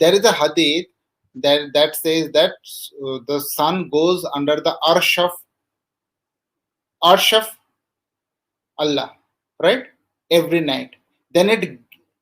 there is a hadith that says that the sun goes under the arsh of Allah, right? Every night. Then it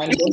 and then,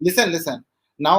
listen. Now,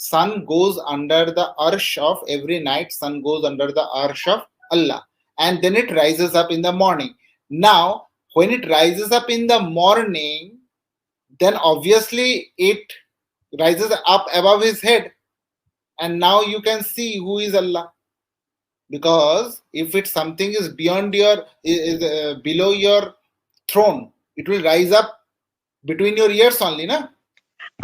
sun goes under the arsh of every night. Sun goes under the arsh of Allah, and then it rises up in the morning. Now, when it rises up in the morning, then obviously it rises up above his head, and now you can see who is Allah. Because if it's something is beyond your below your throne, it will rise up between your ears only, na?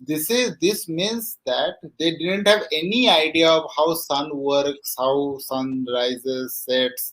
This means that they didn't have any idea of how sun works, how sun rises, sets.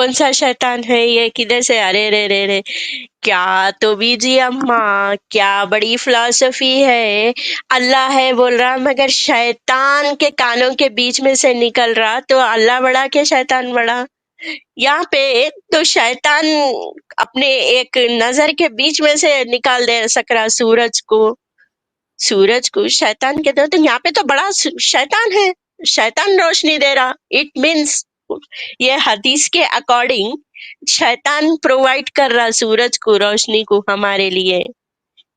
کون سا شیطان ہے یہ، کدھر سے، ارے رے رے رے، کیا تو بیجی اماں، کیا بڑی فلاسفی ہے. اللہ ہے بول رہا مگر شیطان کے کانوں کے بیچ میں سے نکل رہا، تو اللہ بڑا کہ شیطان بڑا؟ یہاں پہ تو شیطان اپنے ایک نظر کے بیچ میں سے نکال دے سک رہا سورج کو شیطان کے دو، تو یہاں پہ تو بڑا شیطان ہے، شیطان روشنی دے رہا. اٹ مینس یہ حدیث کے اکارڈنگ شیطان پرووائڈ کر رہا سورج کو، روشنی کو ہمارے لیے.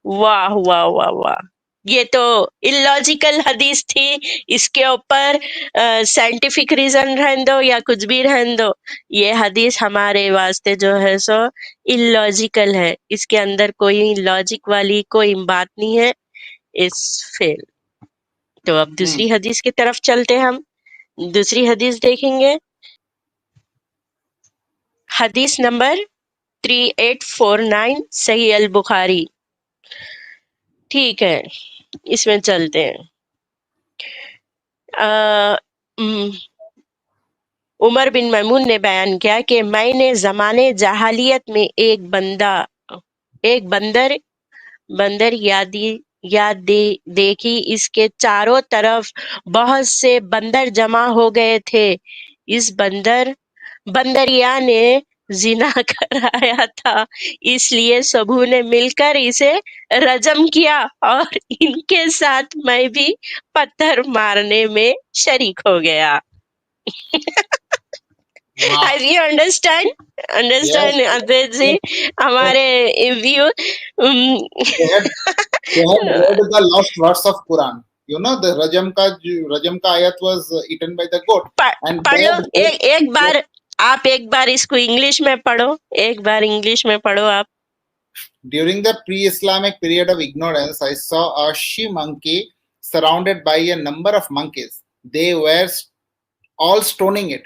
واہ واہ واہ واہ، یہ تو اللاجیکل حدیث تھی. اس کے اوپر سائنٹیفک ریزن رہن دو یا کچھ بھی رہن دو، یہ حدیث ہمارے واسطے جو ہے سو اللاجیکل ہے. اس کے اندر کوئی لاجک والی کوئی بات نہیں ہے. اس فیل. تو اب دوسری حدیث کی طرف چلتے ہم، دوسری حدیث دیکھیں گے. حدیث نمبر 3849 صحیح البخاری. ٹھیک ہے، اس میں چلتے ہیں. عمر بن میمون نے بیان کیا کہ میں نے زمانے جاہلیت میں ایک بندر دیکھی. اس کے چاروں طرف بہت سے بندر جمع ہو گئے تھے. اس بندریا نے زنا کرایا تھا، اس لیے سبوں نے مل کر اسے رجم کیا، اور ان کے ساتھ میں بھی پتھر مارنے میں شریک ہو گیا. Wow. You understand Yes, Advait ji, yes. ہمارے view. They had read the lost verse of Quran. You know, the Rajam ka ayat was eaten by the goat, and پڑھ لو that ایک بار. goat, آپ ایک بار اس کو انگلش میں پڑھو، ایک بار English میں پڑھو آپ. during the pre-Islamic period of ignorance, I saw a she monkey surrounded by a number of monkeys. They were all stoning it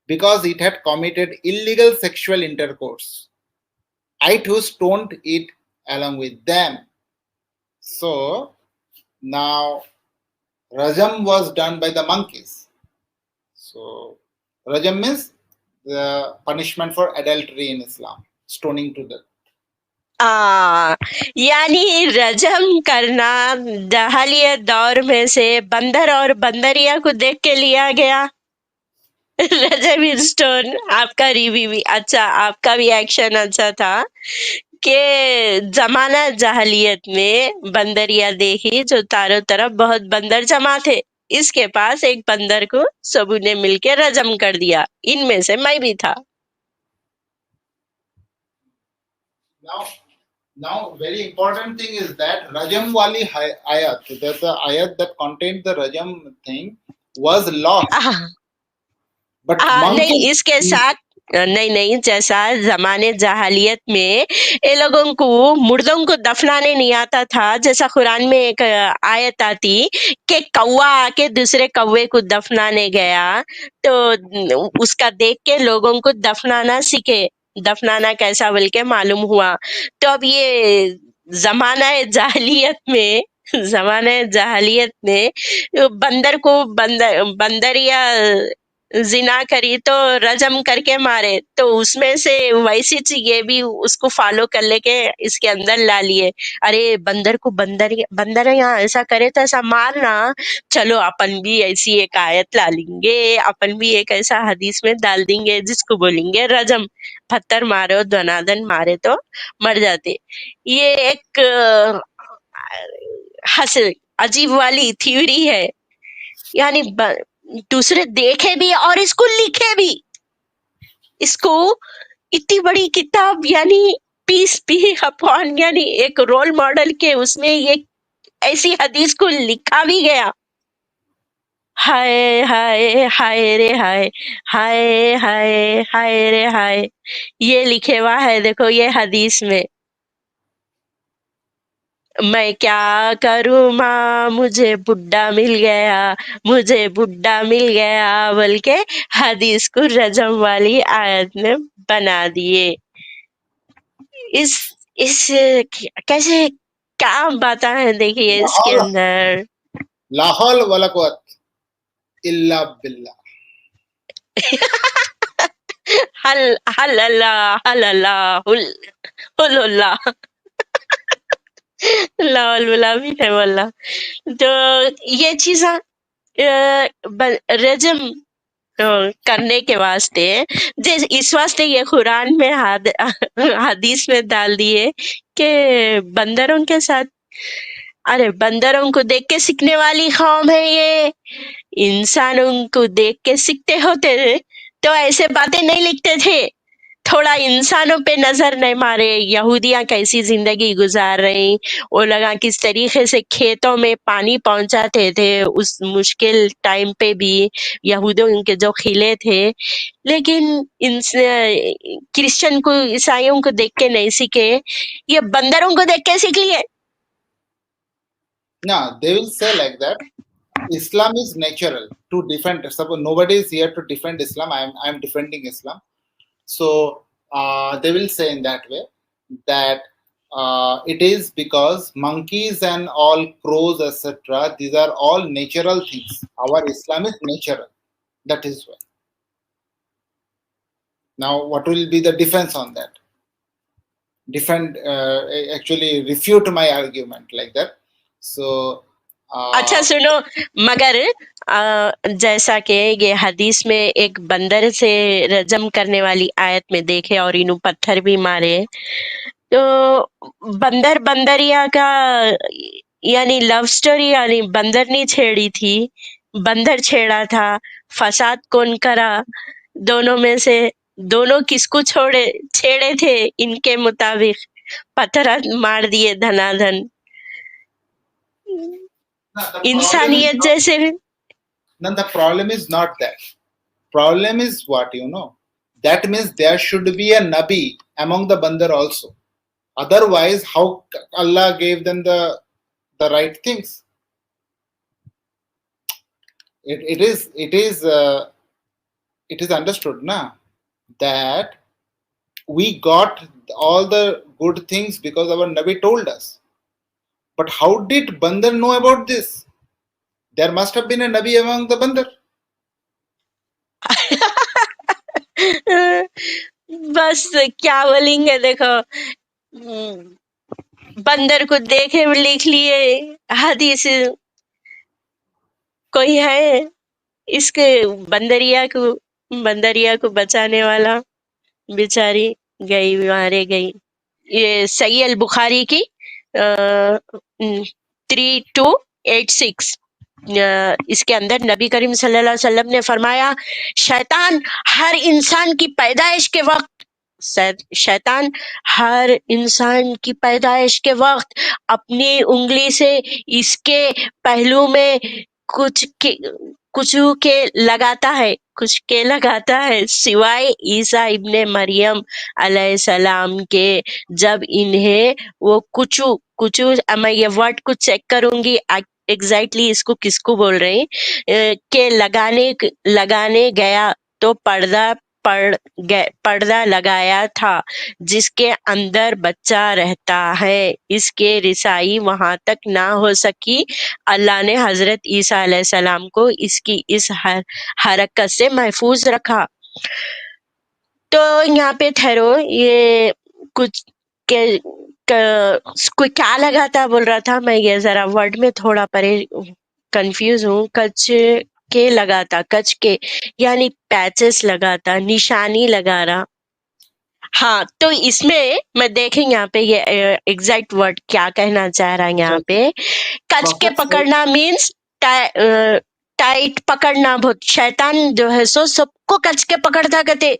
because it had committed illegal sexual intercourse. I too stoned it along with them. So now Rajam was done by the monkeys. So Rajam means the punishment for adultery in Islam, stoning to death. یعنی رجم کرنا جاہلیت دور میں سے بندر اور بندریا کو دیکھ کے لیا گیا. رجم اسٹون. آپ کا ریویو بھی اچھا، آپ کا بھی ایکشن اچھا تھا کہ زمانہ جاہلیت میں بندریا دیکھی جو چاروں طرف بہت بندر جمع تھے، اس کے پاس ایک بندر کو سبوں نے مل کے رجم کر دیا، ان میں سے میں بھی تھا. Now, very important thing is that Rajam wali ayat, that the ayat that contained the Rajam thing was lost. But نہیں، monkeys, اس کے ساتھ نہیں جیسا زمانے جاہلیت میں یہ لوگوں کو مردوں کو دفنانے نہیں آتا تھا، جیسا قرآن میں ایک آیت آتی کہ کوا آ کے دوسرے کوے کو دفنانے گیا، تو اس کا دیکھ کے لوگوں کو دفنانا سیکھے، دفنانا کیسا بول کے معلوم ہوا. تو اب یہ زمانہ جاہلیت میں بندر کو بندر یا زنا کری تو رجم کر کے مارے، تو اس میں سے ویسی چیز یہ بھی اس کو فالو کر لے کے اس کے اندر لا لیے. ارے بندر کو بندر یہاں ایسا کرے تو ایسا مارنا، چلو اپن بھی ایسی ایک آیت لا لیں گے، اپن بھی ایک ایسا حدیث میں ڈال دیں گے جس کو بولیں گے رجم، پتھر مارو دنادن مارے تو مر جاتے. یہ ایک عجیب والی تھیوری ہے، یعنی دوسرے دیکھے بھی اور اس کو لکھے بھی. اس کو اتنی بڑی کتاب یعنی پیس پی اپون یعنی ایک رول ماڈل کے اس میں یہ ایسی حدیث کو لکھا بھی گیا. ہائے ہائے ہائے رے ہائے، ہائے ہائے ہائے رے ہائے، یہ لکھے ہوا ہے دیکھو یہ حدیث میں. میں کیا کروں ماں مجھے بڈھا مل گیا بول کے حدیث کو رجم والی آیت میں بنا دیے. اس کیسے کیا باتیں ہیں دیکھیے اس کے اندر. لا حول ولا قوت الا باللہ. حل اللہ حل اللہ حل اللہ ہے واللہ. تو یہ چیزاں رجم کرنے کے واسطے اس واسطے یہ قرآن میں حدیث میں ڈال دیے کہ بندروں کے ساتھ، ارے بندروں کو دیکھ کے سیکھنے والی قوم ہے یہ، انسانوں کو دیکھ کے سیکھتے ہوتے تو ایسے باتیں نہیں لکھتے تھے. تھوڑا انسانوں پہ نظر نہیں مارے، یہودیاں کیسی زندگی گزار رہی، وہ لوگ کس طریقے سے کھیتوں میں پانی پہنچاتے تھے اس مشکل ٹائم پہ بھی، یہودوں کے جو قلعے تھے. لیکن کرسچن کو، عیسائیوں کو دیکھ کے نہیں سیکھے، یہ بندروں کو دیکھ کے سیکھ لیے. No, they will say like that. Islam is natural to defend. Suppose nobody is here to defend Islam. I am defending Islam. So they will say in that way that it is because monkeys and all crows, etc. These are all natural things. Our Islam is natural. That is why. Now, what will be the defense on that? Defend, actually refute my argument like that. So. اچھا سنو، مگر جیسا کہ یہ حدیث میں ایک بندر سے رجم کرنے والی آیت میں دیکھے اور انہوں پتھر بھی مارے، تو بندریا کا یعنی لو سٹوری، یعنی بندر نہیں چھیڑی تھی، بندر چھیڑا تھا. فساد کون کرا دونوں میں سے؟ دونوں کس کو چھیڑے تھے ان کے مطابق؟ پتھر مار دیے دھنا دھن. انسانیت جیسے. No, the problem is not that. Problem is what, that means there should be a Nabi among the Bandar also. Otherwise, how Allah gave them the right things? It is understood na that we got all the good things because our Nabi told us. But how did Bandar know about this? There must have been a Nabi among the Bandar. بس کیا بولیں گے، دیکھو بندر کو دیکھے لکھ لیے حدیث. کوئی ہے اس کے بندریا کو بچانے والا؟ بیچاری گئی، مارے گئی. یہ صحیح البخاری کی 3286 اس کے اندر نبی کریم صلی اللہ علیہ وسلم نے فرمایا، شیطان ہر انسان کی پیدائش کے وقت اپنی انگلی سے اس کے پہلو میں کچھ کے لگاتا ہے سوائے عیسیٰ ابن مریم علیہ السلام کے. جب انہیں وہ کچو میں یہ ورڈ کو چیک کروں گی ایگزیکٹلی اس کو کس کو بول رہے ہیں کہ لگانے گیا تو پردہ لگایا تھا جس کے اندر بچہ رہتا ہے، اس کے رسائی وہاں تک نہ ہو سکی. اللہ نے حضرت عیسیٰ علیہ السلام کو اس کی اس حرکت سے محفوظ رکھا. تو یہاں پہ ٹھہرو، یہ کچھ کوئی کیا لگاتا بول رہا تھا، میں یہ ذرا ورڈ میں تھوڑا کنفیوز ہوں. کچ کے یعنی پیچز لگاتا، نشانی لگا رہا. ہاں، تو اس میں دیکھیں یہاں پہ یہ ایگزیکٹ ورڈ کیا کہنا چاہ رہا ہے یہاں پہ. کچ کے پکڑنا مینس ٹائٹ پکڑنا. بہت شیطان جو ہے سب کو کچ کے پکڑتا کرتے.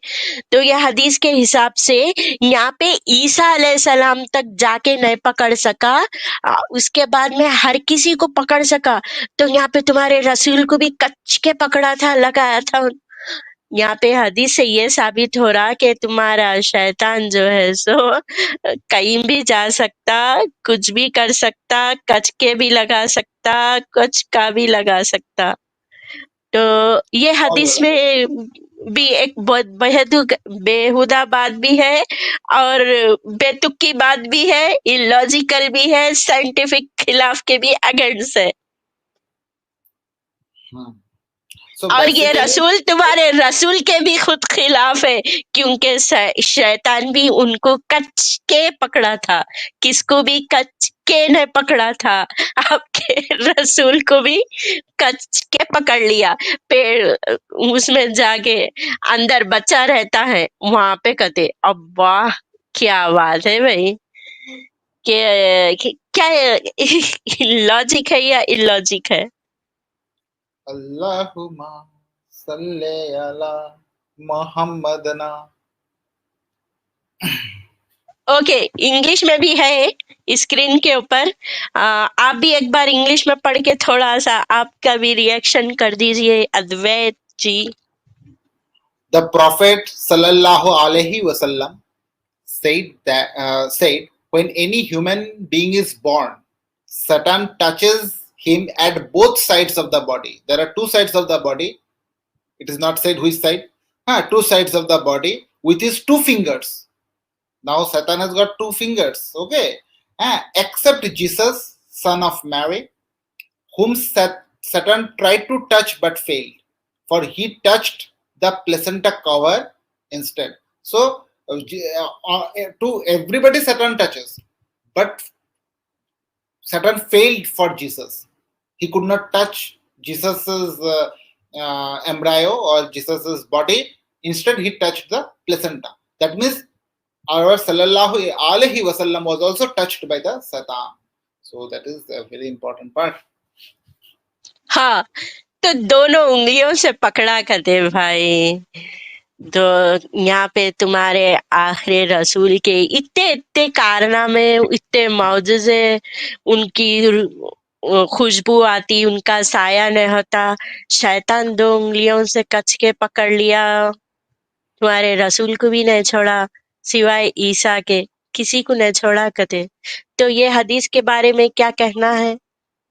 تو یہ حدیث کے حساب سے یہاں پہ عیسیٰ علیہ السلام تک جا کے نہیں پکڑ سکا، اس کے بعد میں ہر کسی کو پکڑ سکا. تو یہاں پہ تمہارے رسول کو بھی کچ کے پکڑا تھا، لگایا تھا. یہاں پہ حدیث سے یہ ثابت ہو رہا کہ تمہارا شیطان جو ہے سو کہیں بھی جا سکتا، کچھ بھی کر سکتا، کچ کے بھی لگا سکتا، کچھ کا بھی لگا سکتا. تو یہ حدیث میں بھی ایک بہت بےہودہ بات بھی ہے اور بے تکی بات بھی ہے، اللاجیکل بھی ہے، سائنٹیفک خلاف کے بھی اگینسٹ ہے. So اور یہ basically, رسول تمہارے رسول کے بھی خود خلاف ہے، کیونکہ شیطان بھی ان کو کچ کے پکڑا تھا، کس کو بھی کچ کے نے پکڑا تھا، آپ کے رسول کو بھی کچ کے پکڑ لیا، پیڑ اس میں جا کے اندر بچہ رہتا ہے وہاں پہ کہتے اب واہ کیا بات ہے بھائی، کہ کیا لاجک ہے یا اللاجک ہے؟ Allahumma salli ala Muhammadana. Okay English میں بھی ہے اسکرین کے اوپر، آپ بھی ایک بار انگلش میں پڑھ کے تھوڑا سا آپ کا بھی ریئیکشن کر دیجئے ادویت جی. The Prophet sallallahu alaihi wasallam said when any human being is born, Satan touches him at both sides of the body. There are two sides of the body. It is not said which side. Two sides of the body with his two fingers. Now Satan has got two fingers. Okay. Except Jesus, son of Mary, whom Satan tried to touch but failed, for he touched the placenta cover instead. So, to everybody Satan touches, but Satan failed for Jesus. He could not touch Jesus's embryo or Jesus's body. Instead, he touched the placenta. That means our sallallahu alaihi wasallam was also touched by the Satan. So that is a very important part. ہاں تو دونوں انگلیوں سے پکڑا کرتے بھائی، تو یہاں پہ تمہارے آخری رسول کے اتنے کارنامے، اتنے معجزے، ان کی خوشبو آتی، ان کا سایہ نہیں ہوتا، شیطان دو انگلیوں سے کچ کے پکڑ لیا، تمہارے رسول کو بھی نہیں چھوڑا سوائے عیسیٰ کے، کسی کو نہیں چھوڑا کہتے. تو یہ حدیث کے بارے میں کیا کہنا ہے،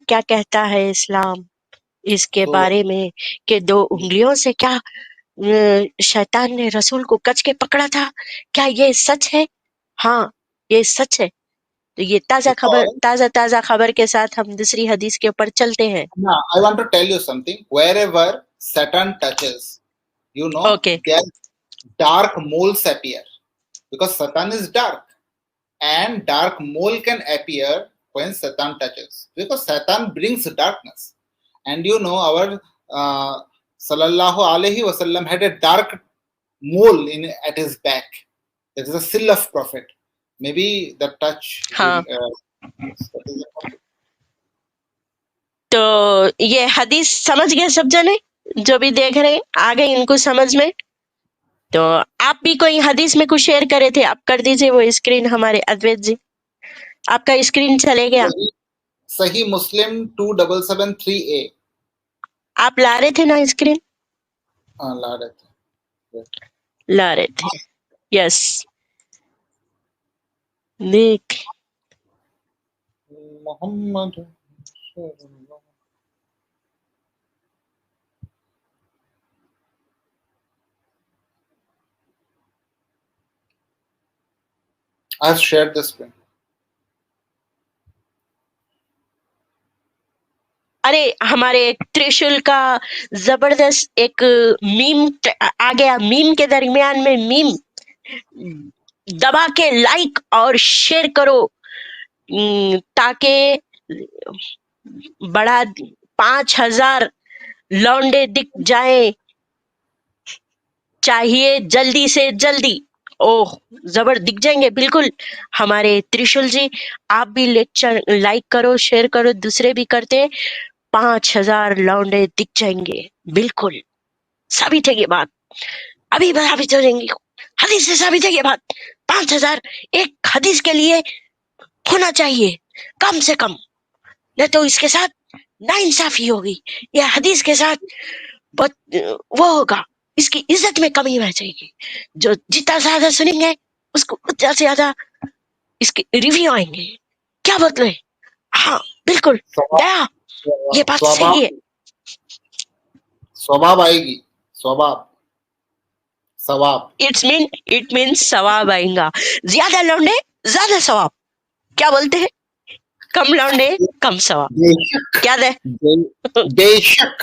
کیا کہتا ہے اسلام اس کے So, بارے میں کہ دو انگلیوں سے کیا شیطان نے رسول کو کچ کے پکڑا تھا؟ کیا یہ سچ ہے؟ ہاں یہ سچ ہے. تو یہ because تازہ خبر کے ساتھ ہم دوسری حدیث کے اوپر چلتے ہیں. now I want to tell you something. Wherever Satan touches, okay there dark moles appear because Satan is dark, and dark mole can appear when Satan touches because Satan brings darkness. And our sallallahu alaihi wasallam had a dark mole at his back. That is a seal of prophet. Maybe the touch. ہاں تو یہ حدیث سمجھ گئے سب جنے جو بھی دیکھ رہے آ گئی ان کو سمجھ میں؟ تو آپ بھی کوئی حدیث میں کچھ شیئر کرے تھے، آپ کر دیجئے وہ اسکرین ہمارے ادویت جی، آپ کا اسکرین چلے گیا. صحیح مسلم 2773A. آپ لا رہے تھے نا اسکرین؟ لا رہے تھے. لا رہے تھے، یس. دیکھ محمد I have shared the screen. ارے ہمارے ترشول کا زبردست ایک میم آ گیا، میم کے درمیان میں میم دبا کے لائک اور شیئر کرو تاکہ بڑا 5000 لونڈے دکھ جائیں چاہیے جلدی سے جلدی. اوہ زبر دکھ جائیں گے بالکل. ہمارے ترشول جی آپ بھی لیکچر لائک کرو شیئر کرو، دوسرے بھی کرتے، 5000 لونڈے دکھ جائیں گے بالکل. ثابت ہے یہ بات، ابھی ثابت ہو جائیں گی، حدیث سے ثابت ہے یہ بات. 5000 ایک حدیث کے لیے ہونا چاہیے کم سے کم، نہیں تو اس کے ساتھ ناانصافی ہوگی، یہ حدیث کے ساتھ وہ ہوگا، اس کی عزت میں کمی رہ جائے گی. جو جتنا زیادہ سنیں گے اس کو اتنا زیادہ اس کے ریویو آئیں گے. کیا بتلے؟ ہاں بالکل دیا یہ بات صحیح ہے. ثواب آئے گی، ثواب اٹ مین ثواب آئیں گا. زیادہ لونڈے زیادہ ثواب، کیا بولتے ہیں؟ کم لونڈے کم ثواب. کیا دے بے شک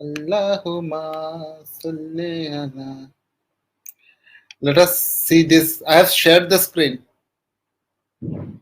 Allahumma salli ala. Let us see this. I have shared the screen.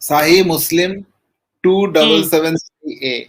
Sahih Muslim 2773A.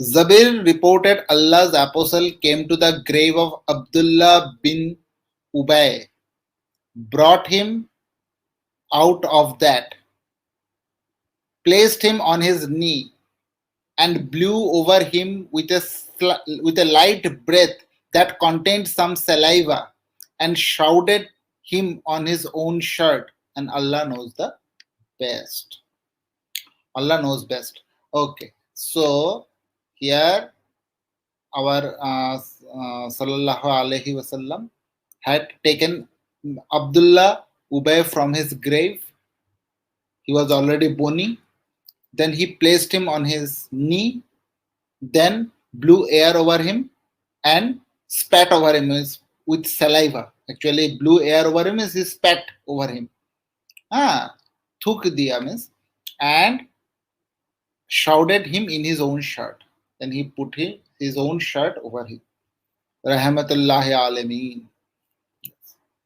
Zabir reported Allah's apostle came to the grave of Abdullah bin Ubay, brought him out of that, placed him on his knee, and blew over him with a light breath that contained some saliva, and shrouded him on his own shirt. And Allah knows the best. Allah knows best. Okay, so here our sallallahu alaihi wasallam had taken Abdullah Ubay from his grave. He was already bony. Then he placed him on his knee, then blew air over him and spat over him with saliva. Actually, blew air over him is he spat over him. Thuk diya means, and shrouded him in his own shirt. Then he put his own shirt over him. Rahmatullahi alameen.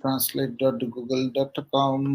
translate.google.com.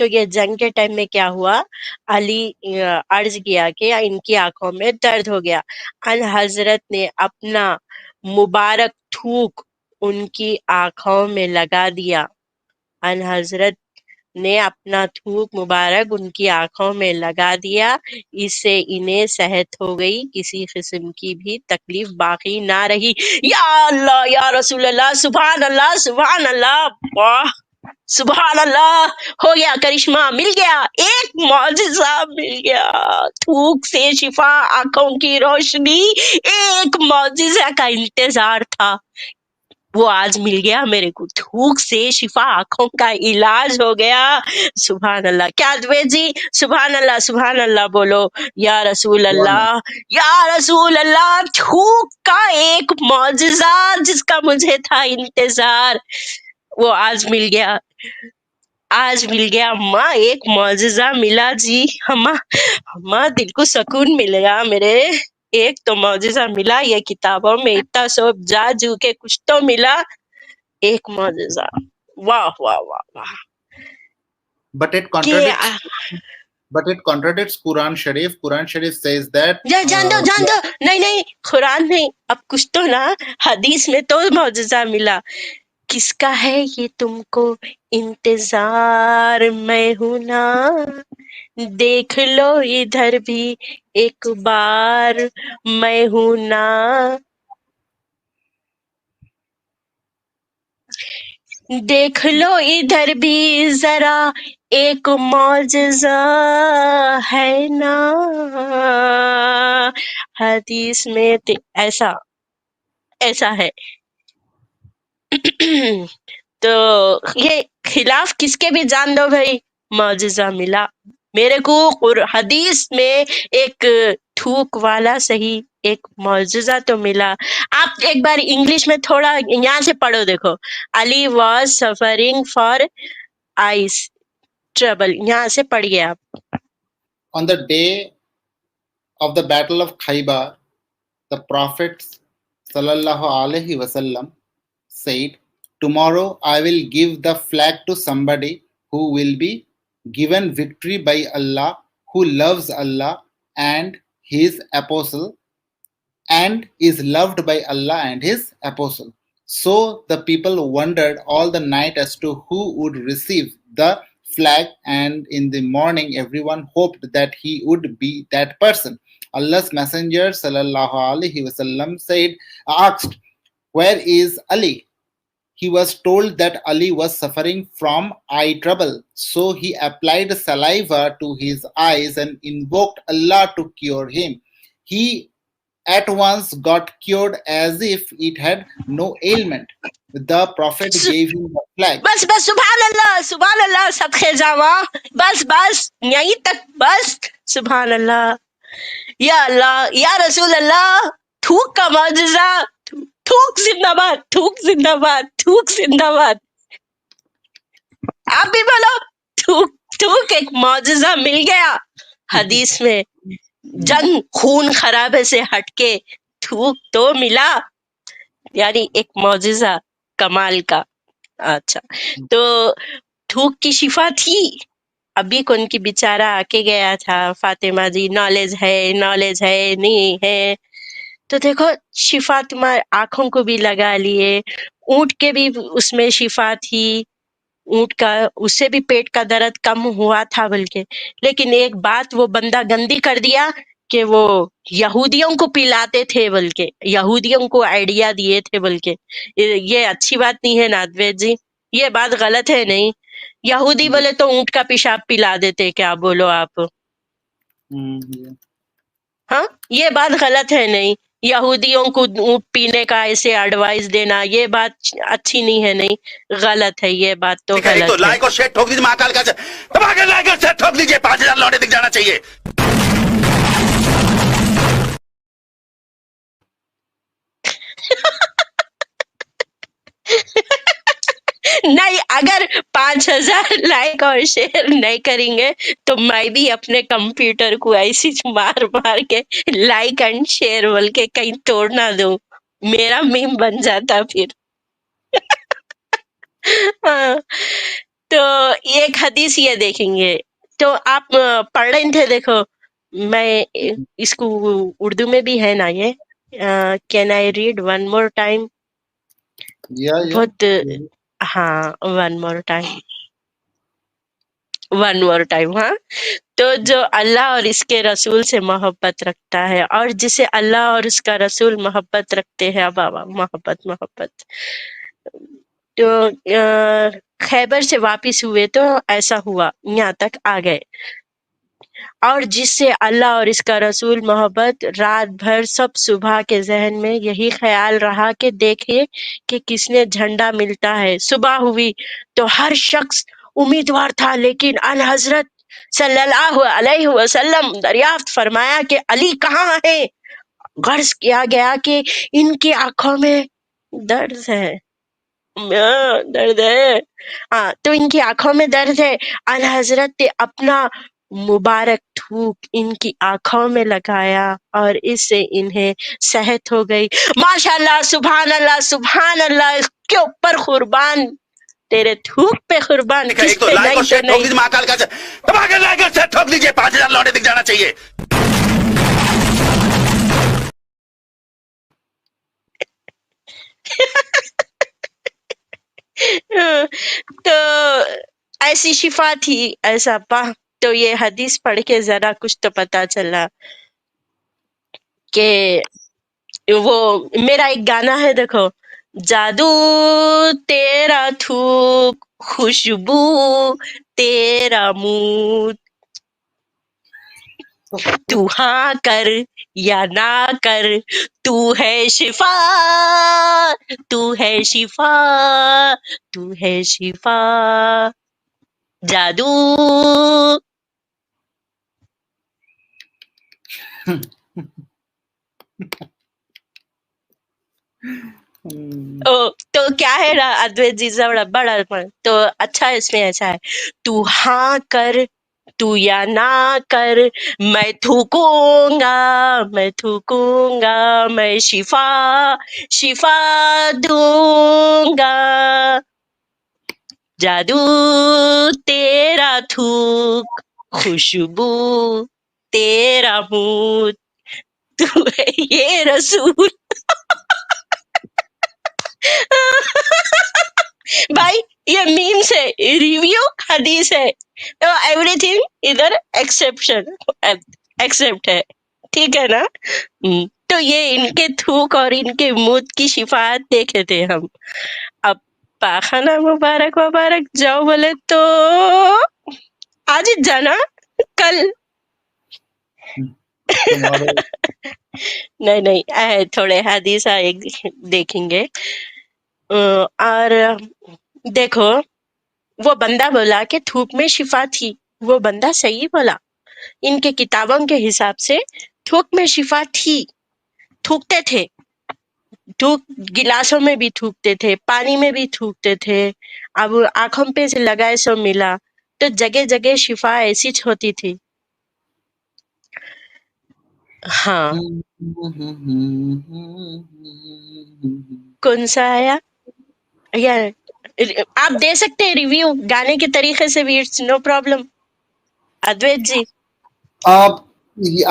تو یہ جنگ کے time میں کیا ہوا، علی عرض کیا کہ ان کی آنکھوں میں درد ہو گیا، ان حضرت نے اپنا مبارک تھوک ان کی آنکھوں میں لگا دیا، ان حضرت نے اپنا تھوک مبارک ان کی آنکھوں میں لگا دیا، اس سے انہیں صحت ہو گئی، کسی قسم کی بھی تکلیف باقی نہ رہی۔ یا اللہ، یا رسول اللہ، سبحان اللہ، سبحان اللہ، واہ، سبحان اللہ، ہو گیا کرشمہ، مل گیا، ایک معجزہ مل گیا، تھوک سے شفا، آنکھوں کی روشنی، ایک معجزہ کا انتظار تھا، وہ آج مل گیا میرے کو، تھوک سے شفا، آنکھوں کا علاج ہو گیا۔ سبحان اللہ، کیا دوید جی، سبحان اللہ، سبحان اللہ بولو، یا رسول اللہ، یا رسول اللہ، تھوک کا ایک معجزہ جس کا مجھے تھا انتظار، وہ آج مل گیا، آج مل گیا، اماں ایک معجزہ ملا جی، اماں دل کو سکون ملے گا میرے، ایک تو معجزہ ملا، یہ کتابوں میں اتنا سب جا جو کے کچھ تو ملا، ایک معجزہ، واہ واہ واہ واہ، But it کہ contradicts Quran Sharif. Quran Sharif says that جان دو، نہیں، قرآن نہیں، اب کچھ تو نا، حدیث میں تو معجزہ ملا، کس کا ہے یہ تم کو انتظار، میں ہوں نا، دیکھ لو ادھر بھی ایک بار، میں ہوں نا، دیکھ لو ادھر بھی ذرا ایک معجزہ ہے نا، حدیث میں ایسا ہے۔ تو یہ خلاف کس کے بھی جان دو بھائی، معجزہ ملا میرے کو، حدیث میں ایک تھوک والا صحیح ایک معجزہ تو ملا۔ آپ ایک بار انگلش میں تھوڑا یہاں سے پڑھو، دیکھو، Ali was suffering for eyes trouble, یہاں سے پڑھیے آپ۔ on the day of the battle of Khaybar, the Prophet sallallahu alaihi wasallam said, "Tomorrow I will give the flag to somebody who will be given victory by Allah, who loves Allah and His apostle, and is loved by Allah and His apostle." So the people wondered all the night as to who would receive the flag, and in the morning everyone hoped that he would be that person. Allah's Messenger sallallahu alaihi wasallam asked, "Where is Ali?" He was told that Ali was suffering from eye trouble, so he applied saliva to his eyes and invoked Allah to cure him. He at once got cured as if it had no ailment. The Prophet gave him the flag. بس سبحان اللہ، سبحان اللہ، صدقے جاواں، بس یہیں تک، بس سبحان اللہ، یا اللہ، یا رسول اللہ، تھوک کا معجزہ، تھوک زندہ باد، تھوک زندہ باد، تھوک زندہ باد، آپ بھی بولو، تھوک ایک معجزہ مل گیا حدیث میں، جنگ خون خرابے سے ہٹ کے تھوک تو ملا، یعنی ایک معجزہ کمال کا۔ اچھا، تو تھوک کی شفا تھی، ابھی کون کی بیچارہ آ کے گیا تھا، فاطمہ جی نالج ہے نہیں ہے، تو دیکھو شفا تمہارے آنکھوں کو بھی لگا لیے، اونٹ کے بھی اس میں شفا تھی، اونٹ کا اس سے بھی پیٹ کا درد کم ہوا تھا، بلکہ لیکن ایک بات وہ بندہ گندی کر دیا کہ وہ یہودیوں کو پلاتے تھے، بلکہ یہودیوں کو آئیڈیا دیے تھے، بلکہ یہ اچھی بات نہیں ہے نادوید جی، یہ بات غلط ہے نہیں، یہودی بولے تو اونٹ کا پیشاب پلا دیتے، کیا بولو آپ، ہاں یہ بات غلط ہے نہیں، یہودیوں کو اونٹ پینے کا ایسے ایڈوائز دینا، یہ بات اچھی نہیں ہے، نہیں غلط ہے، یہ بات تو ایک تو غلط ہے۔ لائک اور شیئر ٹھوک دیجیے، مہاکال کا دبا کے لائک اور شیئر ٹھوک دیجیے، 5000 لوٹے دکھ جانا چاہیے۔ نہیں، اگر 5000 لائک اور شیئر نہیں کریں گے تو میں بھی اپنے کمپیوٹر کو ایسی مار کے لائک اینڈ شیئر بول کے کہیں توڑ نہ دوں، میرا میم بن جاتا پھر۔ ہاں، تو ایک حدیث یہ دیکھیں گے، تو آپ پڑھ رہے تھے، دیکھو میں اس کو اردو میں بھی ہے نا یہ، can I read one more time? Yeah, yeah. بہت ہاں، ون مور ٹائم ہاں. تو جو اللہ اور اس کے رسول سے محبت رکھتا ہے، اور جسے اللہ اور اس کا رسول محبت رکھتے ہیں، بابا محبت تو خیبر سے واپس ہوئے تو ایسا ہوا، یہاں تک آ گئے. اور جس سے اللہ اور اس کا رسول محبت، رات بھر سب صبح کے ذہن میں یہی خیال رہا کہ دیکھے کہ کس نے جھنڈا ملتا ہے. صبح ہوئی تو ہر شخص امیدوار تھا، لیکن ان حضرت صلی اللہ علیہ وسلم دریافت فرمایا کہ علی کہاں ہے. غرض کیا گیا کہ ان کی آنکھوں میں درد ہے، تو ان کی آنکھوں میں درد ہے. ان حضرت نے اپنا مبارک تھوک ان کی آنکھوں میں لگایا اور اس سے انہیں صحت ہو گئی. ماشاء اللہ، سبحان اللہ، سبحان اللہ، اس کے اوپر قربان، تیرے تھوک پہ قربان، ایک کس تو پہ لائک اور نہیں تو شیئر ٹھوک نہیں. دیجیے، مہاکال کا دبا کے لائک اور شیئر ٹھوک دیجیے، 5000 لوٹے دکھ جانا چاہیے. تو ایسی شفا تھی، ایسا پا. تو یہ حدیث پڑھ کے ذرا کچھ تو پتا چلا کہ وہ میرا ایک گانا ہے، دیکھو، جادو تیرا تھوک، خوشبو تیرا منہ، تو ہاں کر یا نہ کر، تو ہے شفا، تو ہے شفا، تو ہے شفا، جادو. تو کیا ہے نا ادویت جی، بڑا تو اچھا اس میں ایسا ہے، تو ہاں کر تو یا نہ کر، میں تھوکوں گا، میں تھوکوں گا، میں شفا شفا دوں گا، جادو تیرا تھوک، خوشبو تیرا منہ، تو ہے یہ رسول. بھائی یہ میم سے ریویو حدیث ہے، تو ایوری تھنگ ادھر ایکسپٹ ہے، ٹھیک ہے نا. تو یہ ان کے تھوک اور ان کے منہ کی شفاعت دیکھے تھے ہم. اب پاخانہ مبارک مبارک جاؤ بولے تو آج ہی جانا، کل Tomorrow. نہیں تھوڑے حدیث دیکھیں گے. اور دیکھو، وہ بندہ بولا کہ تھوک میں شفا تھی، وہ بندہ صحیح بولا. ان کے کتابوں کے حساب سے تھوک میں شفا تھی، تھوکتے تھے، تھوک گلاسوں میں بھی تھوکتے تھے، پانی میں بھی تھوکتے تھے. اب آنکھوں پہ سے لگائے سو ملا، تو جگہ جگہ شفا ایسی ہوتی تھی. ہاں، کون سا آیا یا آپ دے سکتے ہیں ریویو گانے کے طریقے سے بھی، it's no problem. Advait ji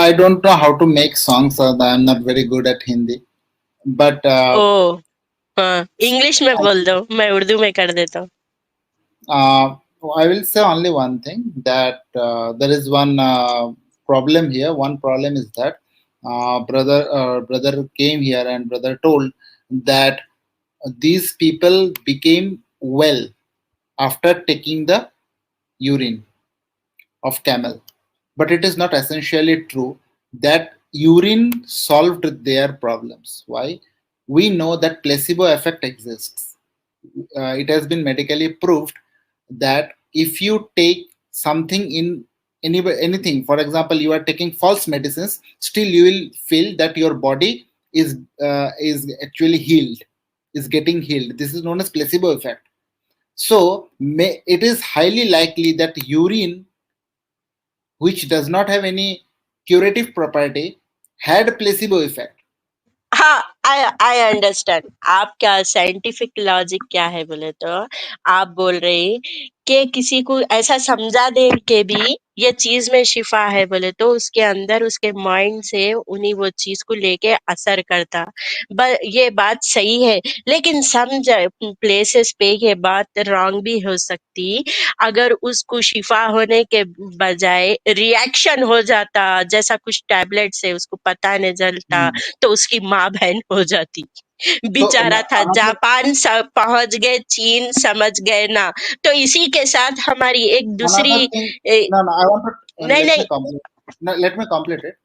I don't know how to make songs. I'm not very good at Hindi. But او ہاں، انگلش میں بول دو، میں اردو میں کر دیتا ہوں. I will say only one thing, that there is one problem here. One problem is that brother came here and brother told that these people became well after taking the urine of camel. But it is not essentially true that urine solved their problems. Why? We know that placebo effect exists. It has been medically proved that if you take something in anything, for example, you are taking false medicines, still you will feel that your body is actually healed, is getting healed. This is known as placebo effect. So it is highly likely that urine, which does not have any curative property, had placebo effect. ہاں I understand آپ کا scientific logic کیا ہے بولے تو آپ بول رہے کہ کسی کو ایسا سمجھا دے کہ بھی یہ چیز میں شفا ہے بولے تو اس کے اندر اس کے مائنڈ سے انہیں وہ چیز کو لے کے اثر کرتا. یہ بات صحیح ہے لیکن سمجھ پلیسز پہ یہ بات رانگ بھی ہو سکتی. اگر اس کو شفا ہونے کے بجائے ریئیکشن ہو جاتا جیسا کچھ ٹیبلٹ سے اس کو پتہ نہیں چلتا تو اس کی ماں بہن ہو جاتی. So بیچارہ تھا another جاپان پہنچ گئے چین سمجھ گئے نا. تو اسی کے ساتھ ہماری ایک دوسری another thing. No, I want to نہیں let نہیں me complete. No, let me complete it.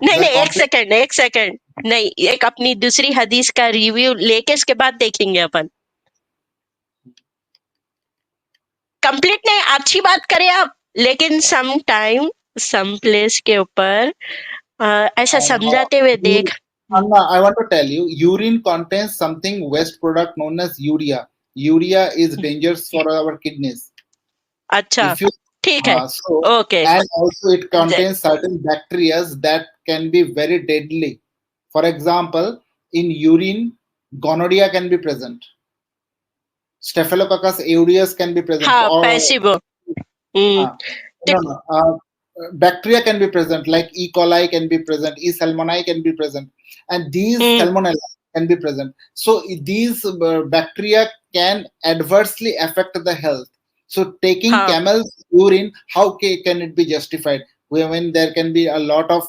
نہیں The نہیں complete. ایک سیکنڈ نہیں ایک اپنی دوسری حدیث کا ریویو لے کے اس کے بعد دیکھیں گے اپن. کمپلیٹ نہیں اچھی بات کریں آپ لیکن سم ٹائم سم پلیس کے اوپر ایسا سمجھاتے ہوئے دیکھ. Anna, I want to tell you, urine contains something waste product known as urea. Urea is dangerous for our kidneys. اچھا If you ٹھیک ہے so okay. and also it contains certain bacteria that can be very deadly. For example, in urine, gonorrhea can be present. Staphylococcus aureus can be present. ہاں Or پیسیبو. no, bacteria can be present, like E. coli can be present, E. salmoni can be present, and these salmonella can be present. So these bacteria can adversely affect the health. So taking camel's urine, how can it be justified when there can be a lot of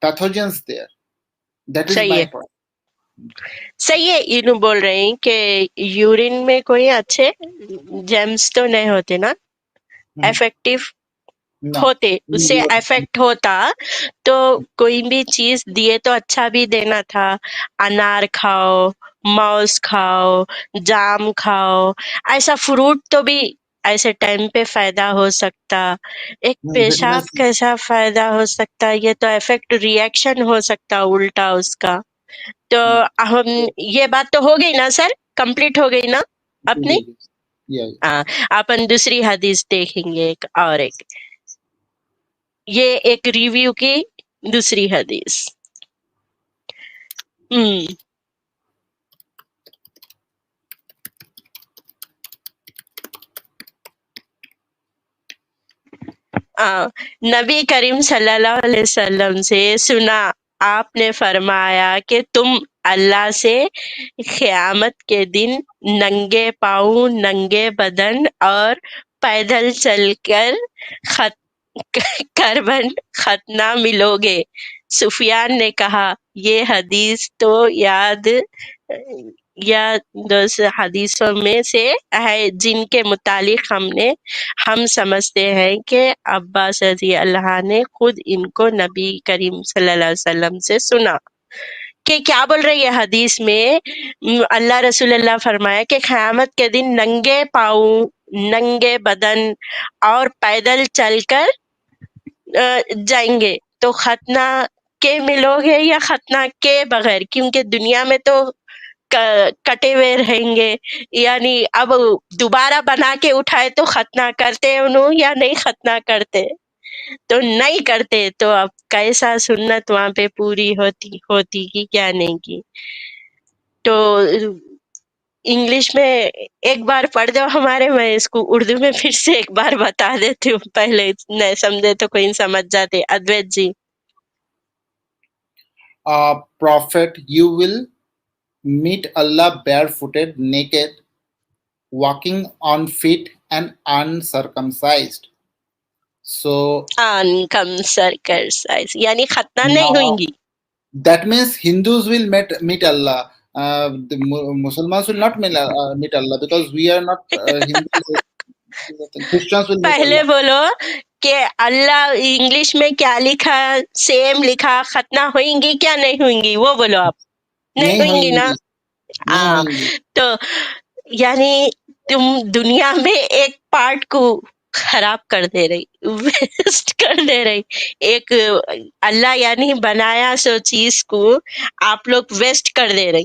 pathogens there? That is my point. صحیح ہے. انہوں بول رہے ہیں کہ urine میں کوئی اچھے جیمز تو نہیں ہوتے نا افیکٹو ہوتے اس سے افیکٹ ہوتا تو کوئی بھی چیز دیے تو اچھا بھی دینا تھا. انار کھاؤ موز کھاؤ جام کھاؤ ایسا فروٹ تو بھی ایسے ٹائم پہ فائدہ ہو سکتا. ایک پیشاب کیسا فائدہ ہو سکتا یہ تو افیکٹ ریئیکشن ہو سکتا الٹا اس کا. تو ہم یہ بات تو ہو گئی نا سر کمپلیٹ ہو گئی نا اپنی. اپن دوسری حدیث دیکھیں گے ایک اور ایک یہ ایک ریویو کی دوسری حدیث. نبی کریم صلی اللہ علیہ وسلم سے سنا آپ نے فرمایا کہ تم اللہ سے قیامت کے دن ننگے پاؤں ننگے بدن اور پیدل چل کر کربن ختنہ ملو گے. سفیان نے کہا یہ حدیث تو دوسرے حدیثوں میں سے ہے جن کے متعلق ہم سمجھتے ہیں کہ عباس رضی اللہ نے خود ان کو نبی کریم صلی اللہ علیہ وسلم سے سنا. کہ کیا بول رہے یہ حدیث میں اللہ رسول اللہ فرمایا کہ قیامت کے دن ننگے پاؤں ننگے بدن اور پیدل چل کر جائیں گے تو ختنہ کے ملو گے یا ختنہ کے بغیر کیونکہ دنیا میں تو کٹے ہوئے رہیں گے. یعنی اب دوبارہ بنا کے اٹھائے تو ختنہ کرتے انہوں یا نہیں ختنہ کرتے تو نہیں کرتے تو اب کیسا سنت وہاں پہ پوری ہوتی کی کیا نہیں کی. تو انگلش میں ایک بار پڑھ دو ہمارے میں اس کو اردو میں پھر سے ایک بار بتا دیتی ہوں پہلے نہیں سمجھے تو کوئی سمجھ جاتے. ادویت جی. Prophet, you will meet Allah barefooted, naked, walking on feet and uncircumcised. So uncircumcised یعنی ختنہ نہیں ہوئیں گی. That means Hindus will meet Allah. The Muslims will not meet Allah because we are not Hindus. Christians will meet پہلے Allah. بولو کہ اللہ English میں کیا لکھا سیم لکھا ختنہ ہوئیں گی کیا نہیں ہوئیں گی وہ بولو آپ. نہیں ہوئیں گی نا. تو یعنی تم دنیا میں ایک پارٹ کو خراب کر دے رہی ویسٹ کر دے رہی. ایک اللہ یعنی بنایا سو چیز کو آپ لوگ ویسٹ کر دے رہی.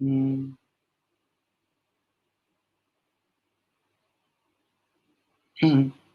Hmm. Hmm.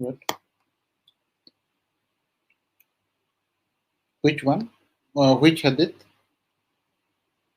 What? Which one? Which hadith?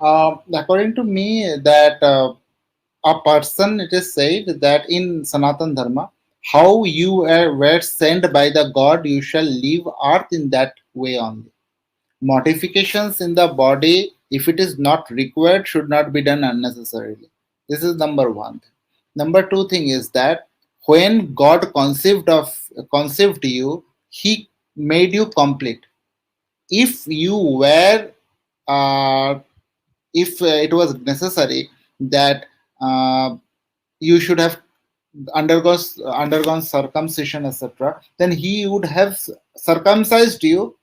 According to me, that a person, it is said that in Sanatan Dharma, how you were sent by the God, you shall leave earth in that way only. Modifications in the body, if it is not required, should not be done unnecessarily. This is number one. Number two thing is that when God conceived you, He made you complete. If you were if it was necessary that you should have undergone circumcision, etc., then he would have circumcised you,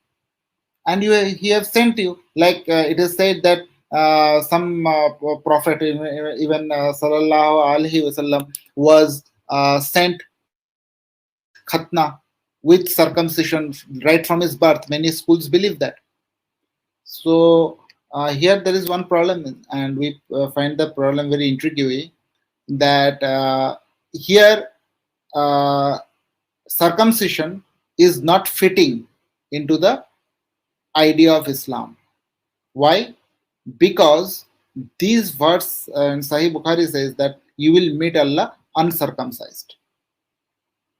and he have sent you. Like it is said that some prophet, even sallallahu alaihi wasallam, was sent khatna with circumcision right from his birth. Many schools believe that. So Here there is one problem, and we find the problem very intriguing, that here uh, circumcision is not fitting into the idea of Islam. Why? Because these verse in Sahih Bukhari says that you will meet Allah uncircumcised.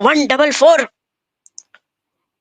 144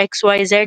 XYZ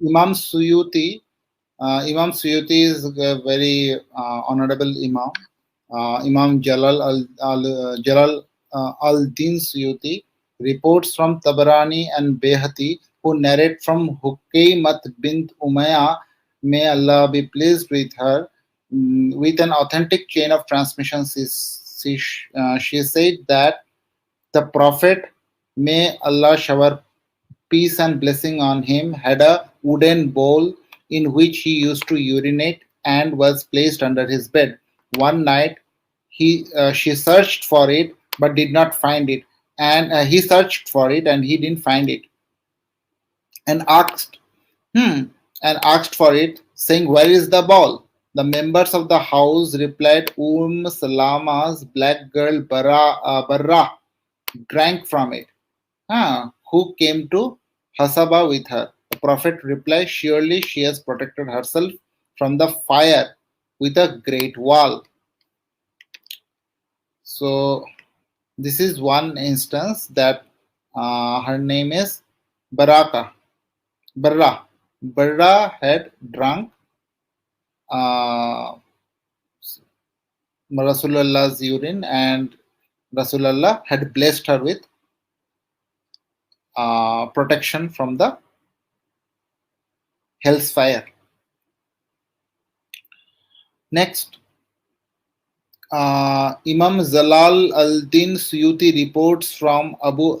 Imam Suyuti. Imam Suyuti is a very honorable Imam. Imam Jalal al-Din Suyuti reports from Tabarani and Behati, who narrate from Hukaymat bint Umayya, may Allah be pleased with her, with an authentic chain of transmission. She said that the Prophet, may Allah shower peace and blessing on him, had a wooden bowl in which he used to urinate and was placed under his bed. One night, she searched for it but did not find it, and he searched for it and he didn't find it, and asked for it, saying, "Where is the ball?" The members of the house replied, Salama's black girl Barra drank from it. Who came to Hasaba with her? The Prophet replied, surely she has protected herself from the fire with a great wall. So this is one instance that her name is Barra. Barra had drunk Rasulullah's urine, and Rasulullah had blessed her with protection from the hell's fire. Next, Imam Zalal al-Din Suyuti reports from Abu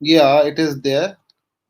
Yeah, it is there.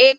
1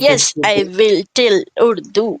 Yes, I will tell Urdu.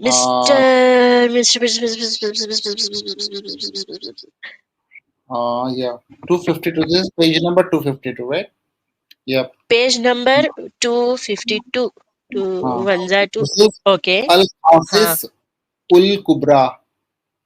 Mr. Yeah, 252. This is page number 252, right? Yep. Page number 252. 212. This is Okay. Al-Hafiz Ul-Kubra.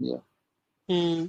Yeah.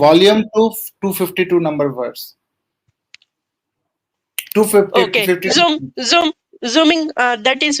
Volume 2, 252 number verse. 250. Okay. Zooming. That is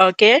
Okay.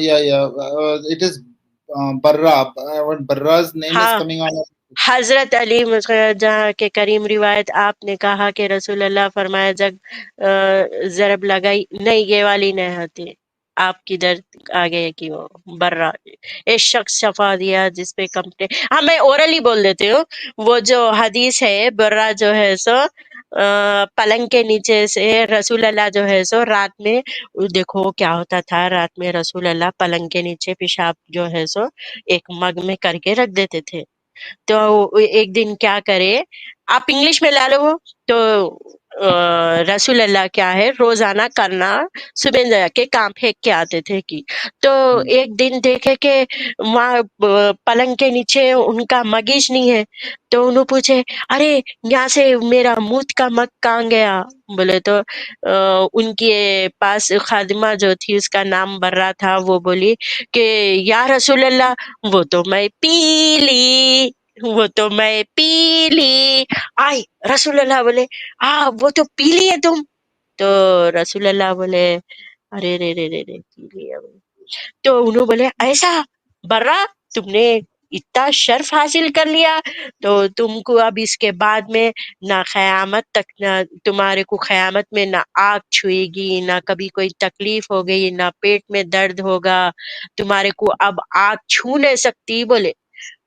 Yeah. It is Barra. Barra's name is coming on. حضرت علی جہاں کے کریم روایت آپ نے کہا کہ رسول اللہ فرمایا جب ضرب لگائی نہیں یہ والی نہیں ہوتی، آپ کی درد آگے کی وہ برا ایک شخص شفا دیا جس پہ کمپنے. ہاں میں اورلی بول دیتی ہوں. وہ جو حدیث ہے برا جو ہے سو پلنگ کے نیچے سے رسول اللہ جو ہے سو رات میں دیکھو کیا ہوتا تھا، رات میں رسول اللہ پلنگ کے نیچے پیشاب جو ہے سو ایک مگ میں کر کے رکھ دیتے تھے. تو ایک دن کیا کرے، آپ انگلش میں لا لو وہ تو رسول اللہ کیا ہے روزانہ کرنا صبح جا کے کام پھینک کے آتے تھے کی. تو ایک دن دیکھے کہ وہاں پلنگ کے نیچے ان کا مگیش نہیں ہے. تو انہوں پوچھے ارے یہاں سے میرا موت کا مگ کہاں گیا؟ بولے تو ان کے پاس خادمہ جو تھی اس کا نام برا تھا، وہ بولی کہ یا رسول اللہ وہ تو میں پی لی، وہ تو میں پی لی. آئی رسول اللہ بولے وہ تو پی لیے تم. تو رسول اللہ بولے ارے رے رے رے رے پی لیا. تو انہوں بولے ایسا برا تم نے اتنا شرف حاصل کر لیا تو تم کو اب اس کے بعد میں نہ قیامت تک نہ تمہارے کو قیامت میں نہ آگ چھوئے گی، نہ کبھی کوئی تکلیف ہو گئی، نہ پیٹ میں درد ہوگا، تمہارے کو اب آگ چھو نہیں سکتی. بولے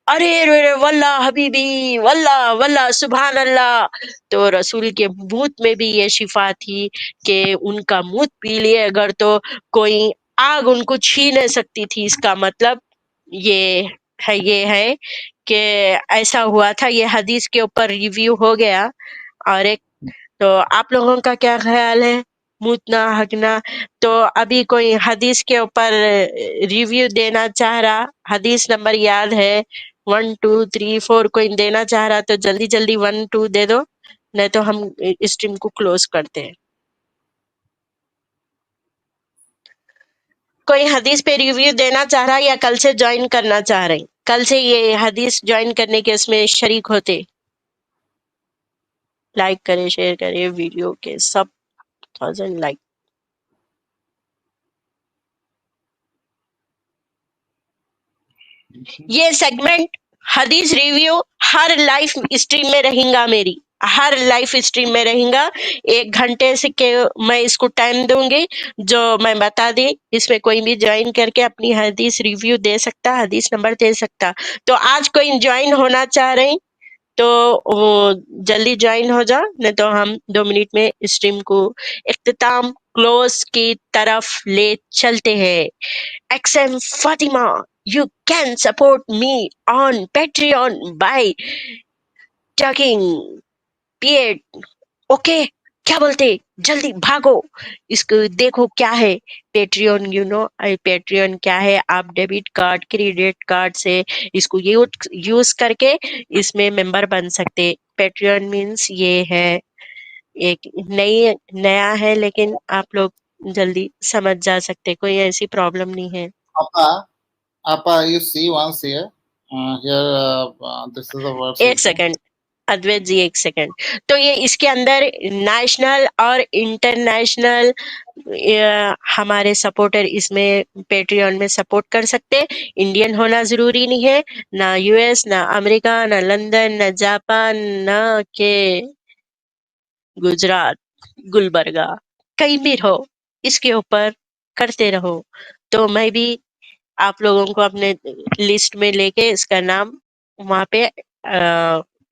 ارے رے واللہ حبیبی واللہ واللہ سبحان اللہ. تو رسول کے منہ میں بھی یہ شفا تھی کہ ان کا منہ پی لیے اگر تو کوئی آگ ان کو چھین نہیں سکتی تھی. اس کا مطلب یہ ہے کہ ایسا ہوا تھا. یہ حدیث کے اوپر ریویو ہو گیا. اور ایک تو آپ لوگوں کا کیا خیال ہے موتنا ہگنا؟ تو ابھی کوئی حدیث کے اوپر ریویو دینا چاہ رہا، حدیث نمبر یاد ہے 1 2 3 4، کوئی دینا چاہ رہا تو جلدی جلدی 1 2 دے دو، نہیں تو ہم اسٹریم کو کلوز کرتے ہیں. کوئی حدیث پہ ریویو دینا چاہ رہا یا کل سے جوائن کرنا چاہ رہے ہیں، کل سے یہ حدیث جوائن کرنے کے اس میں شریک ہوتے، لائک کرے شیئر کرے ویڈیو کے سب 1000 لائک. یہ سیگمنٹ حدیث ریویو ہر لائف اسٹریم میں رہیں گا، میری ہر لائف اسٹریم میں رہیں گا. 1 گھنٹے سے کہ میں اس کو ٹائم دوں گی جو میں بتا دی. اس میں کوئی بھی جوائن کر کے اپنی حدیث ریویو دے سکتا، حدیث نمبر دے سکتا. تو آج کوئی جوائن ہونا چاہ رہے ہیں تو وہ جلدی جوائن ہو جا، نہیں تو ہم 2 منٹ میں اسٹریم کو اختتام کلوز کی طرف لے چلتے ہیں. XM Fatima, you can support me on Patreon by tagging Piet. Okay کیا بولتے جلدی بھاگو اس کو دیکھو کیا ہے پیٹریون. پیٹریون کیا ہے؟ آپ ڈیبٹ کارڈ کریڈٹ کارڈ سے اس کو یوز کر کے اس میں ممبر بن سکتے. پیٹریون مینس یہ ہے ایک نیا ہے لیکن آپ لوگ جلدی سمجھ جا سکتے، کوئی ایسی پرابلم نہیں ہے. Appa, you see once here. This is the word. ایک سیکنڈ ادویت جی، ایک سیکنڈ. تو یہ اس کے اندر نیشنل اور انٹرنیشنل ہمارے سپورٹر اس میں پیٹریون میں سپورٹ کر سکتے. انڈین ہونا ضروری نہیں ہے، نہ یو ایس، نہ امریکہ، نہ لندن، نہ جاپان، نہ کہ گجرات، گلبرگہ، کہیں بھی رہو اس کے اوپر کرتے رہو. تو میں بھی آپ لوگوں کو اپنے لسٹ میں لے کے اس کا نام وہاں پہ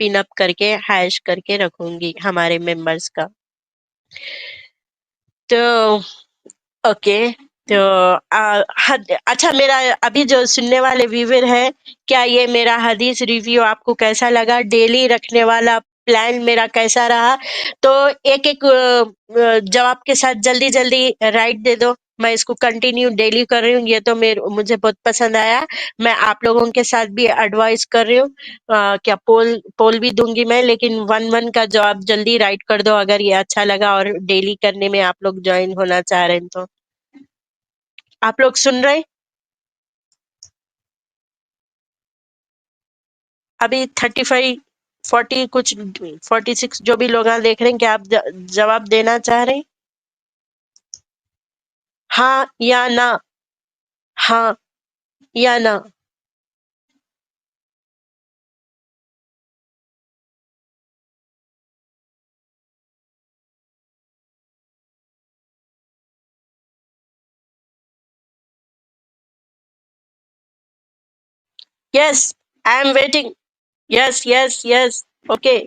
پن اپ کر کے ہیش کر کے رکھوں گی ہمارے ممبرس کا. تو اوکے تو اچھا میرا ابھی جو سننے والے ویور ہے، کیا یہ میرا حدیث ریویو آپ کو کیسا لگا؟ ڈیلی رکھنے والا پلان میرا کیسا رہا؟ تو ایک ایک جواب کے ساتھ جلدی جلدی رائٹ دے دو. میں اس کو کنٹینیو ڈیلی کر رہی ہوں، یہ تو مجھے بہت پسند آیا. میں آپ لوگوں کے ساتھ بھی ایڈوائز کر رہی ہوں. کیا پول بھی دوں گی میں، لیکن 1 کا جواب جلدی رائٹ کر دو اگر یہ اچھا لگا اور ڈیلی کرنے میں آپ لوگ جوائن ہونا چاہ رہے ہیں. تو آپ لوگ سن رہے ابھی 35 40 کچھ 46 جو بھی لوگ دیکھ رہے ہیں، کیا آپ جواب دینا چاہ رہے ہیں؟ ہاں یا نہ، ہاں یا نہ. Yes, I am waiting. Yes, yes, yes. Okay,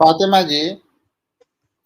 Fatima ji,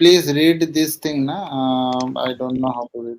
please read this thing na. I don't know how to read.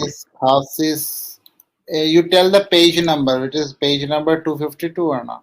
This Hasis, you tell the page number. It is page number 252 or not?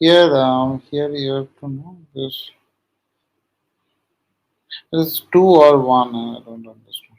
Here, here you have to know this. Is 2 or 1? I don't understand.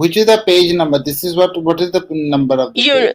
Which is the page number? This is what is the number of the page?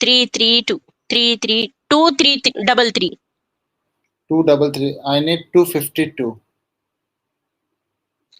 332 332 233. I need 252.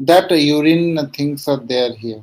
That urine things are there here.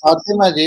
Fatima ji,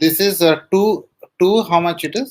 This is 2. How much it is?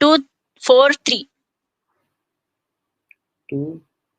243 2.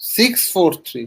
643.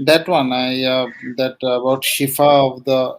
That one. That about Shifa of the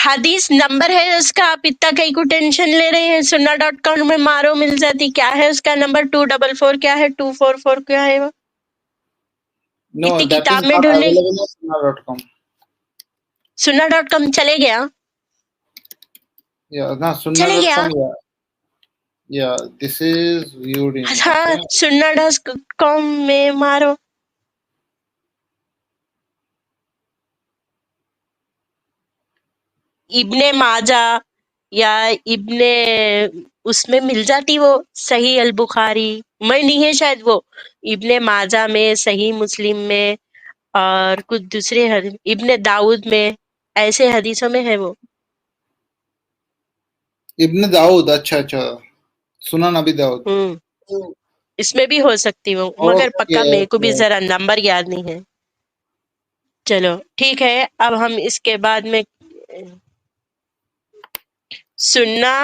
حدیث number ہے اس کا, آپ اتنا کہیں کو tension لے رہے ہیں. sunna.com میں مارو مل جاتی. کیا ہے اس کا نمبر؟ 244 کیا ہے, 244 کیا ہے وہ؟ no, اتنی that is کتاب میں not ڈھونڈنے. available on sunna.com. sunna.com چلے گیا, Yeah, no, چلے گیا. sunna.com. Yeah, this is viewed in. ہاں Okay. sunna.com میں مارو. ابن ماجہ یا ابن اس میں مل جاتی وہ صحیح البخاری میں نہیں ہے شاید, وہ ابن ماجہ میں, صحیح مسلم میں, اور کچھ دوسرے ابن داؤد میں, ایسے حدیثوں میں ہے وہ. ابن داؤد, اچھا اچھا, سنن ابی داؤد. ہوں اس میں بھی ہو سکتی وہ, مگر اوکے پکا میرے کو بھی اوکے. ذرا نمبر یاد نہیں ہے. چلو ٹھیک ہے, اب ہم اس کے بعد میں سننا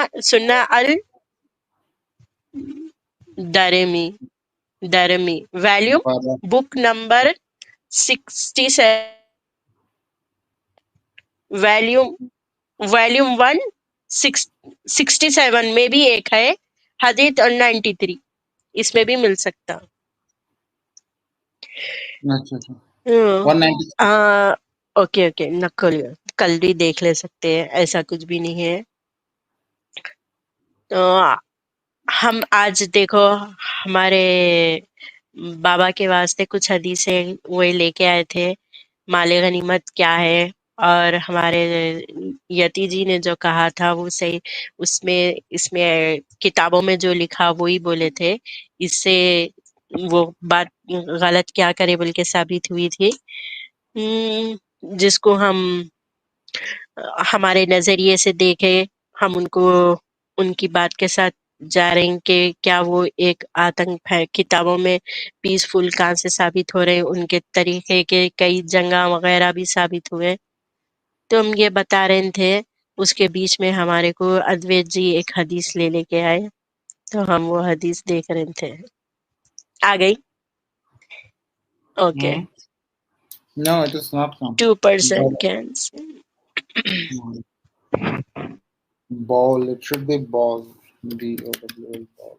درمی ویلیوم بک نمبر 67, ویلیوم 1 67 میں بھی ایک ہے حدیث اور 93, اس میں بھی مل سکتا. اچھا اچھا. 190. اوکے اوکے, نقل کل بھی دیکھ لے سکتے ہیں, ایسا کچھ بھی نہیں ہے. تو ہم آج دیکھو ہمارے بابا کے واسطے کچھ حدیثیں وہ لے کے آئے تھے. مال غنیمت کیا ہے, اور ہمارے یتی جی نے جو کہا تھا وہ صحیح, اس میں کتابوں میں جو لکھا وہی بولے تھے. اس سے وہ بات غلط کیا کرے بول کے ثابت ہوئی تھی, جس کو ہم ہمارے نظریے سے دیکھے, ہم ان کی بات کے ساتھ جا رہے ہیں کہ کیا وہ ایک آتنک ہے. کتابوں میں پیسفل کہاں سے ثابت ہو رہے, ان کے طریقے کے کئی جنگاں وغیرہ بھی ثابت ہوئے. تو ہم یہ بتا رہے تھے, اس کے بیچ میں ہمارے کو ادویت جی ایک حدیث لے کے آئے, تو ہم وہ حدیث دیکھ رہے تھے. آ گئی؟ Okay. No, it is not come. 2% cancel. Ball, it should be ball. BOWL, ball.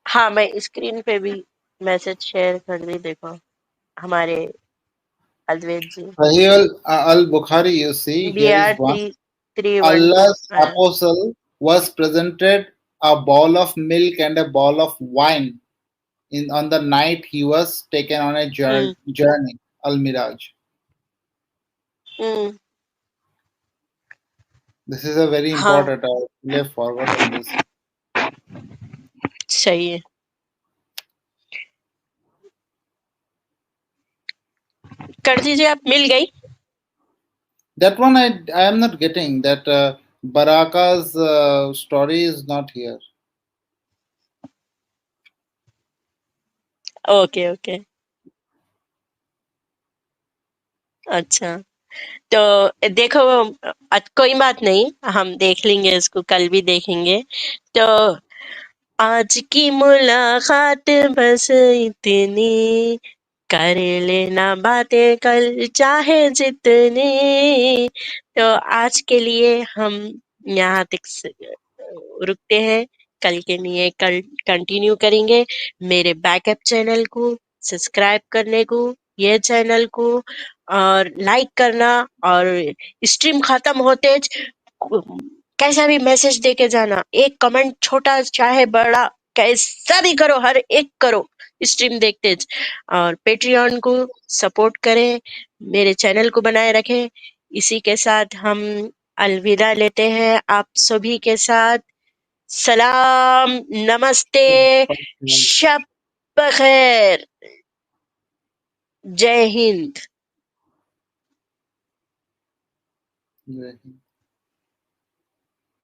ہاں میں اسکرین پہ بھی میسج شیئر کر دی, دیکھو ہمارے ادویت جی. Sahih al-Bukhari, you see, here is BR one. 312. Allah's apostle was presented a bowl of milk and a bowl of wine on the night he was taken on a journey, Al-Miraj. This is a very ہاں important. I have forgotten this. صحیح ہے. کر دیجیے آپ, مل گئی. That one I am not getting. That Baraka's story is not here. Okay okay, اچھا. تو دیکھو کوئی بات نہیں, ہم دیکھ لیں گے اس کو, کل بھی دیکھیں گے. تو آج کی ملاقات بس اتنی, کر لینا باتیں کل چاہے جتنی. تو آج کے لیے ہم یہاں تک رکتے ہیں, کل کے لیے کل کنٹینیو کریں گے. میرے بیک اپ چینل کو سبسکرائب کرنے کو, یہ چینل کو, اور لائک کرنا, اور اسٹریم ختم ہوتے کیسا بھی میسج دے کے جانا, ایک کمنٹ چھوٹا چاہے بڑا کیسا بھی کرو, ہر ایک کرو اسٹریم دیکھتے. اور پیٹریون کو سپورٹ کریں, میرے چینل کو بنائے رکھیں. اسی کے ساتھ ہم الوداع لیتے ہیں آپ سبھی کے ساتھ. سلام, نمستے, شب بخیر, جے ہند.